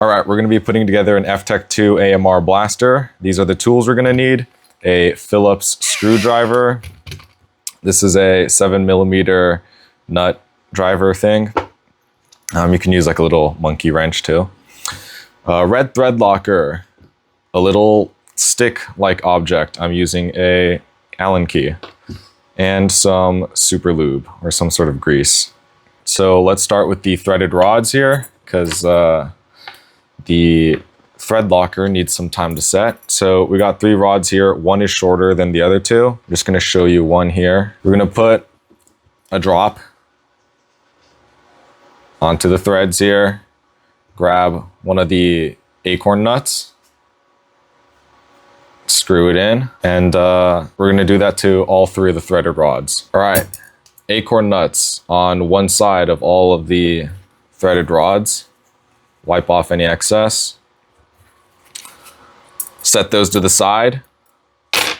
All right, we're gonna be putting together an FTEC2 AMR blaster. These are the tools we're gonna need. A Phillips screwdriver. This is a 7mm nut driver thing. You can use like a little monkey wrench too. Red thread locker, a little stick-like object. I'm using a Allen key and some super lube or some sort of grease. So let's start with the threaded rods here because the thread locker needs some time to set. So we got 3 rods here. One is shorter than the other 2. I'm just gonna show you one here. We're gonna put a drop onto the threads here. Grab one of the acorn nuts, screw it in, and we're gonna do that to all 3 of the threaded rods. All right, acorn nuts on one side of all of the threaded rods. Wipe off any excess. Set those to the side.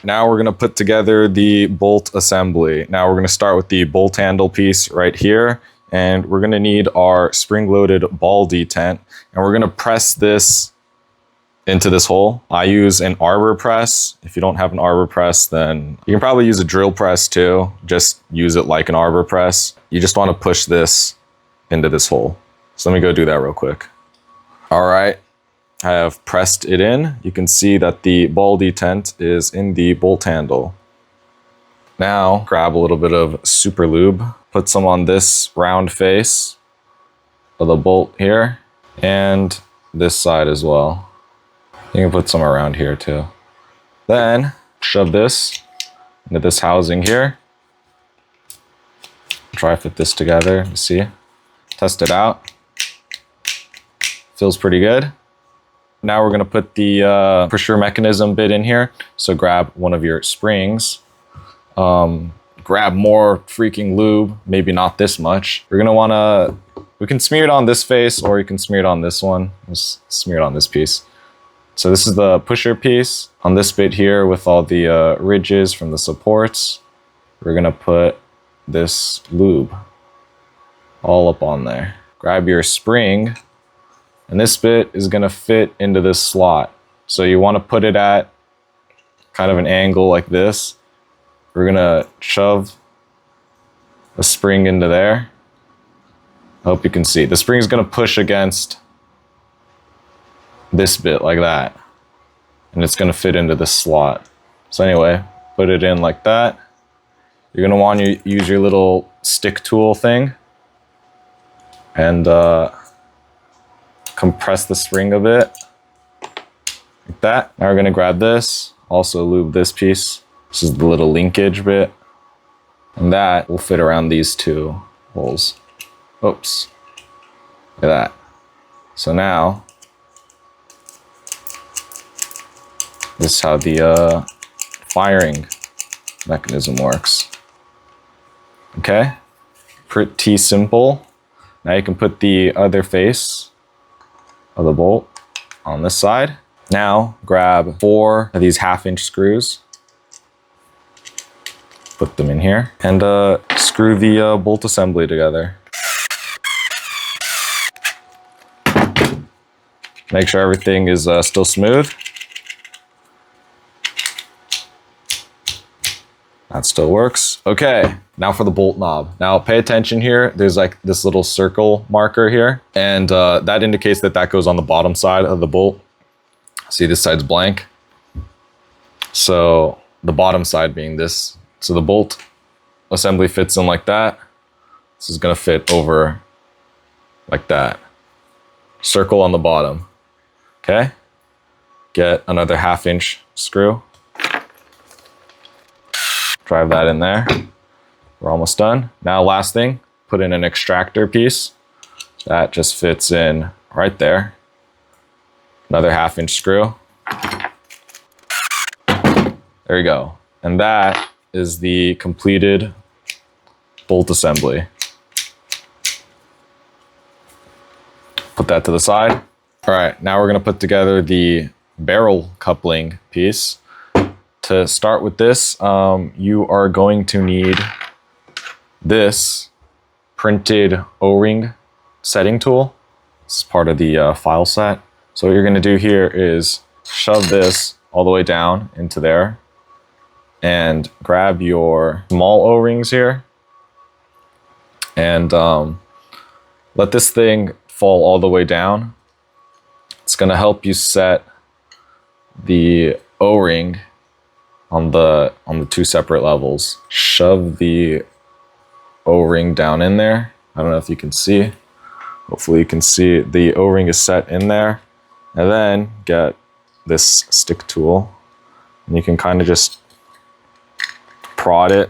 Now we're gonna put together the bolt assembly. Now we're gonna start with the bolt handle piece right here, and we're gonna need our spring-loaded ball detent, and we're gonna press this into this hole. I use an arbor press. If you don't have an arbor press, then you can probably use a drill press too. Just use it like an arbor press. You just wanna push this into this hole. So let me go do that real quick. All right, I have pressed it in. You can see that the ball detent is in the bolt handle. Now, grab a little bit of super lube, put some on this round face of the bolt here, and this side as well. You can put some around here too. Then, shove this into this housing here. Try to fit this together, you see? Test it out. Feels pretty good. Now we're gonna put the pusher mechanism bit in here. So grab one of your springs, grab more freaking lube, maybe not this much. We're gonna wanna, we can smear it on this face or you can smear it on this one. Just smear it on this piece. So this is the pusher piece. On this bit here with all the ridges from the supports, we're gonna put this lube all up on there. Grab your spring, and this bit is gonna fit into this slot. So you wanna put it at kind of an angle like this. We're gonna shove a spring into there. I hope you can see. The spring is gonna push against this bit like that. And it's gonna fit into this slot. So anyway, put it in like that. You're gonna wanna use your little stick tool thing and compress the spring a bit, like that. Now we're gonna grab this, also lube this piece. This is the little linkage bit. And that will fit around these 2 holes. Oops, look at that. So now, this is how the firing mechanism works. Okay, pretty simple. Now you can put the other face of the bolt on this side. Now grab 4 of these 1/2-inch screws, put them in here, and screw the bolt assembly together. Make sure everything is still smooth. That still works. Okay, now for the bolt knob. Now pay attention here. There's like this little circle marker here, and that indicates that that goes on the bottom side of the bolt. See, this side's blank. So the bottom side being this. So the bolt assembly fits in like that. This is gonna fit over like that. Circle on the bottom, okay? Get another 1/2-inch screw. Drive that in there. We're almost done. Now last thing, put in an extractor piece. That just fits in right there. Another 1/2-inch screw. There you go. And that is the completed bolt assembly. Put that to the side. All right, now we're gonna put together the barrel coupling piece. To start with this, you are going to need this printed O-ring setting tool. This is part of the file set. So what you're going to do here is shove this all the way down into there and grab your small O-rings here and let this thing fall all the way down. It's going to help you set the O-ring on the 2 separate levels. Shove the O-ring down in there. I don't know if you can see. Hopefully you can see the O-ring is set in there. And then get this stick tool and you can kind of just prod it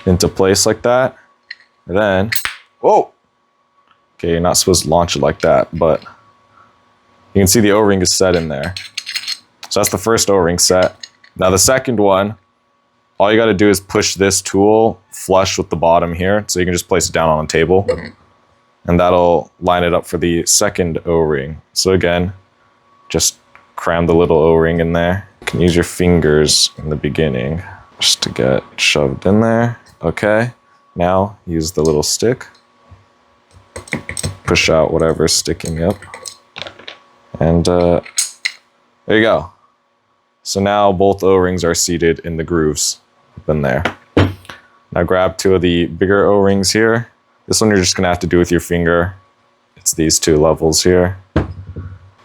into place like that. And then, whoa! Okay, you're not supposed to launch it like that, but you can see the O-ring is set in there. So that's the first O-ring set. Now the second one, all you got to do is push this tool flush with the bottom here, so you can just place it down on a table. And that'll line it up for the second O-ring. So again, just cram the little O-ring in there. You can use your fingers in the beginning just to get shoved in there. Okay, now use the little stick. Push out whatever's sticking up. And there you go. So now both O-rings are seated in the grooves up in there. Now grab 2 of the bigger O-rings here. This one you're just gonna have to do with your finger. It's these 2 levels here.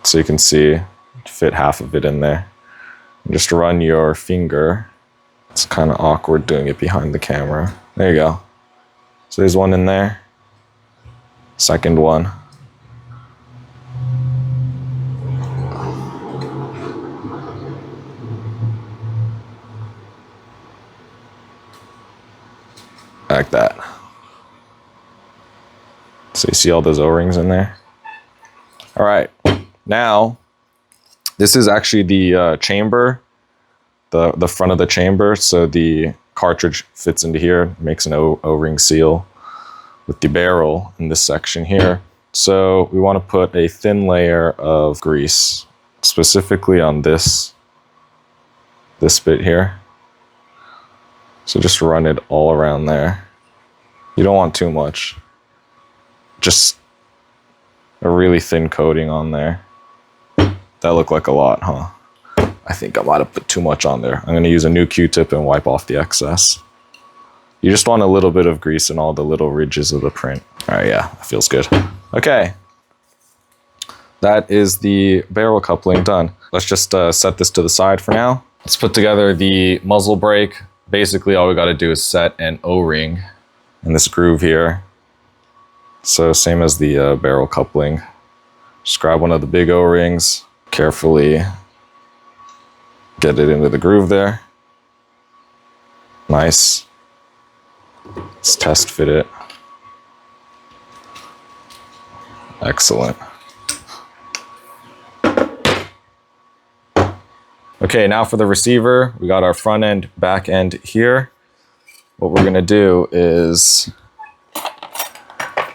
So you can see, fit half of it in there. And just run your finger. It's kind of awkward doing it behind the camera. There you go. So there's one in there. Second one. Like that. So you see all those O-rings in there? All right, now this is actually the chamber, the front of the chamber. So the cartridge fits into here, makes an O-ring seal with the barrel in this section here. So we want to put a thin layer of grease, specifically on this bit here. So just run it all around there. You don't want too much. Just a really thin coating on there. That looked like a lot, huh? I think I might have put too much on there. I'm going to use a new Q-tip and wipe off the excess. You just want a little bit of grease in all the little ridges of the print. All right, yeah, that feels good. Okay. That is the barrel coupling done. Let's just set this to the side for now. Let's put together the muzzle brake. Basically, all we got to do is set an O-ring in this groove here. So same as the barrel coupling. Just grab one of the big O-rings, carefully get it into the groove there. Nice. Let's test fit it. Excellent. Okay, now for the receiver, we got our front end, back end here. What we're gonna do is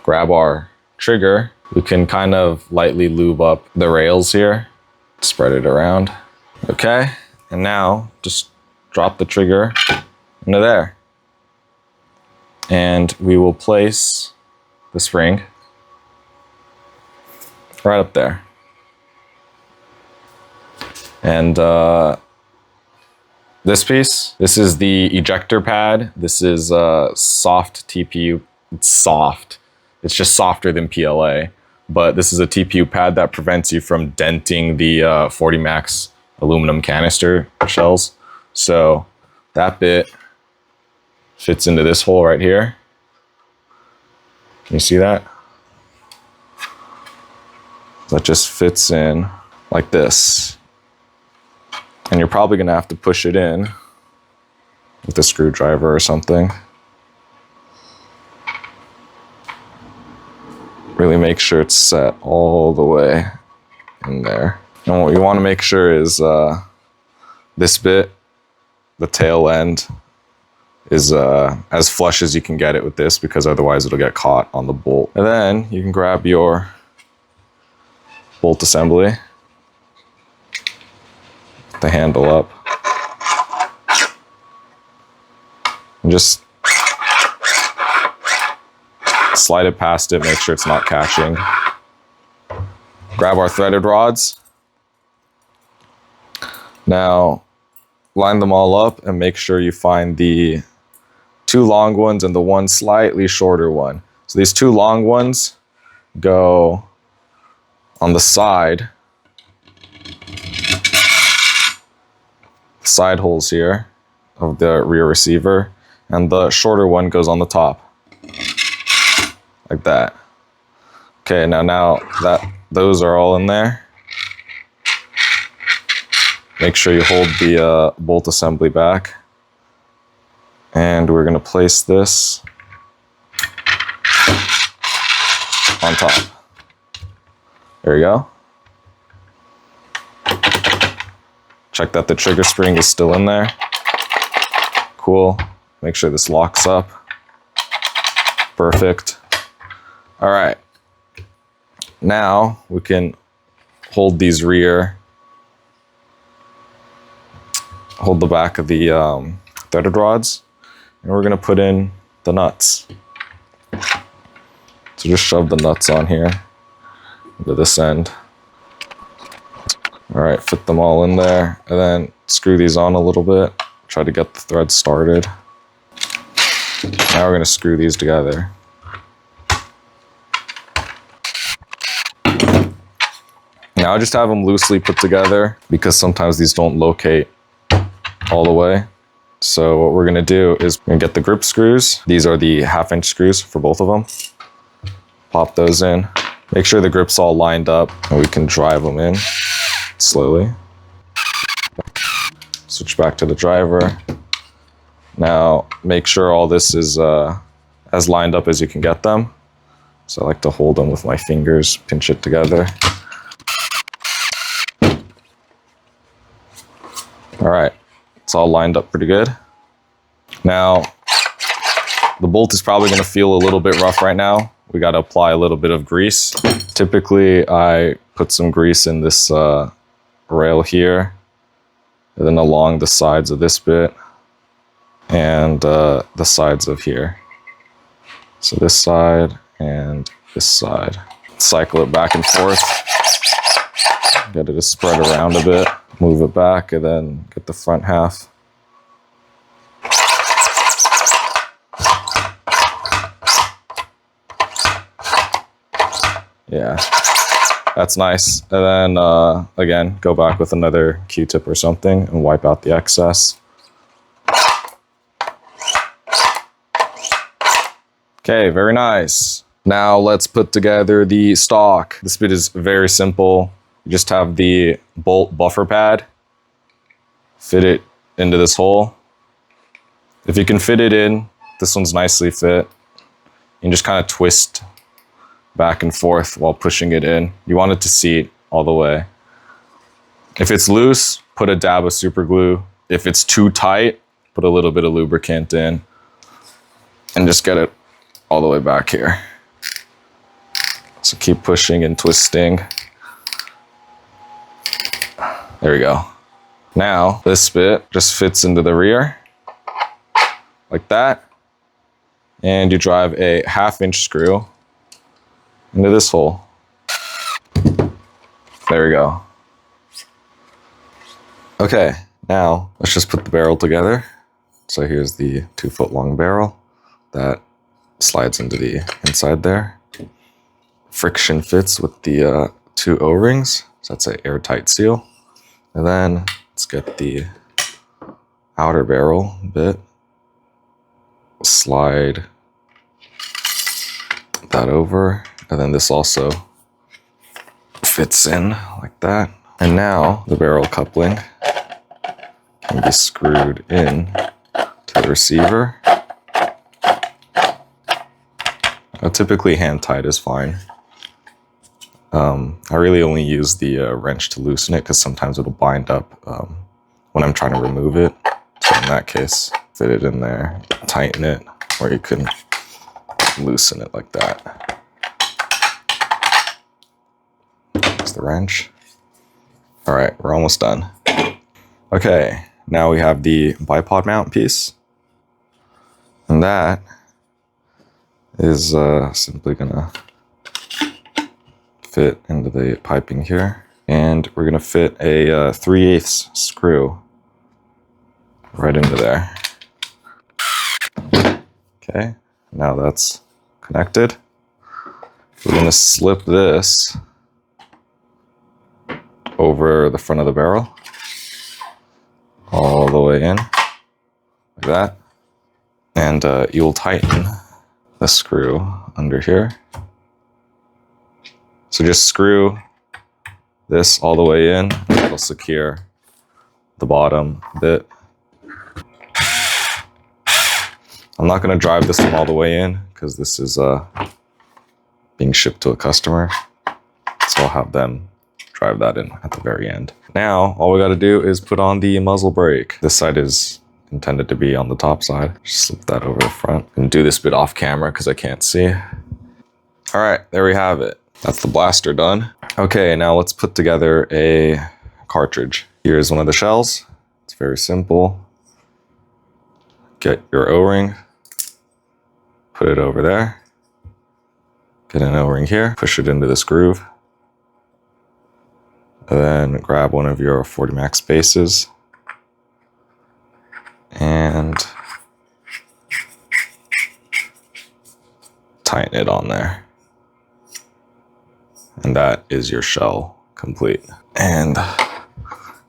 grab our trigger. We can kind of lightly lube up the rails here, spread it around. Okay, and now just drop the trigger into there. And we will place the spring right up there. And this piece, this is the ejector pad. This is soft TPU. It's soft. It's just softer than PLA. But this is a TPU pad that prevents you from denting the 40 Max aluminum canister shells. So that bit fits into this hole right here. Can you see that? That just fits in like this. And you're probably gonna have to push it in with a screwdriver or something. Really make sure it's set all the way in there. And what you wanna make sure is this bit, the tail end, is as flush as you can get it with this, because otherwise it'll get caught on the bolt. And then you can grab your bolt assembly, the handle up, and just slide it past it, make sure it's not catching. Grab our threaded rods. Now, line them all up and make sure you find the 2 long ones and the 1 slightly shorter one. So these 2 long ones go on the side holes here of the rear receiver, and the shorter one goes on the top, like that. Okay, now that those are all in there, make sure you hold the bolt assembly back, and we're going to place this on top. There we go. Check that the trigger spring is still in there. Cool. Make sure this locks up. Perfect. All right. Now we can hold these hold the back of the threaded rods, and we're gonna put in the nuts. So just shove the nuts on here into this end. All right, fit them all in there, and then screw these on a little bit. Try to get the thread started. Now we're gonna screw these together. Now just have them loosely put together because sometimes these don't locate all the way. So what we're gonna do is we're gonna get the grip screws. These are the 1/2-inch screws for both of them. Pop those in. Make sure the grip's all lined up, and we can drive them in slowly. Switch back to the driver. Now make sure all this is as lined up as you can get them. So I like to hold them with my fingers, pinch it together. All right, it's all lined up pretty good. Now, the bolt is probably gonna feel a little bit rough right now. We gotta apply a little bit of grease. Typically, I put some grease in this rail here, and then along the sides of this bit, and the sides of here. So this side and this side. Cycle it back and forth. Get it to spread around a bit. Move it back, and then get the front half. Yeah, that's nice. And then again, go back with another Q-tip or something and wipe out the excess. Okay, very nice. Now let's put together the stock. This bit is very simple. You just have the bolt buffer pad, fit it into this hole. If you can fit it in, this one's nicely fit. You can just kind of twist back and forth while pushing it in. You want it to seat all the way. If it's loose, put a dab of super glue. If it's too tight, put a little bit of lubricant in and just get it all the way back here. So keep pushing and twisting. There we go. Now this bit just fits into the rear like that, and you drive a 1/2-inch screw into this hole. There we go. Okay, now let's just put the barrel together. So here's the 2-foot-long barrel that slides into the inside there. Friction fits with the 2 O-rings, so that's an airtight seal. And then let's get the outer barrel bit, slide that over, and then this also fits in like that. And now the barrel coupling can be screwed in to the receiver. Typically hand tight is fine. I really only use the wrench to loosen it because sometimes it'll bind up when I'm trying to remove it. So in that case, fit it in there, tighten it, or you can loosen it like that. That's the wrench. All right, we're almost done. Okay, now we have the bipod mount piece. And that is simply gonna fit into the piping here. And we're gonna fit a 3/8 screw right into there. Okay, now that's connected. We're gonna slip this over the front of the barrel, all the way in, like that. And you'll tighten the screw under here. So just screw this all the way in, and that'll secure the bottom bit. I'm not gonna drive this one all the way in because this is being shipped to a customer. So I'll have them drive that in at the very end. Now, all we gotta do is put on the muzzle brake. This side is intended to be on the top side. Just slip that over the front and do this bit off camera because I can't see. All right, there we have it. That's the blaster done. Okay, now let's put together a cartridge. Here's one of the shells. It's very simple. Get your O-ring, put it over there. Get an O-ring here, push it into this groove. And then grab one of your 40 max bases and tighten it on there. And that is your shell complete. And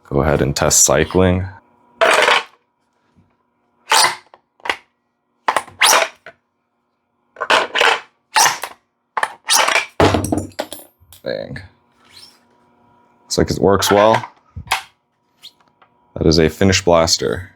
go ahead and test cycling. Bang. Looks like it works well. That is a finished blaster.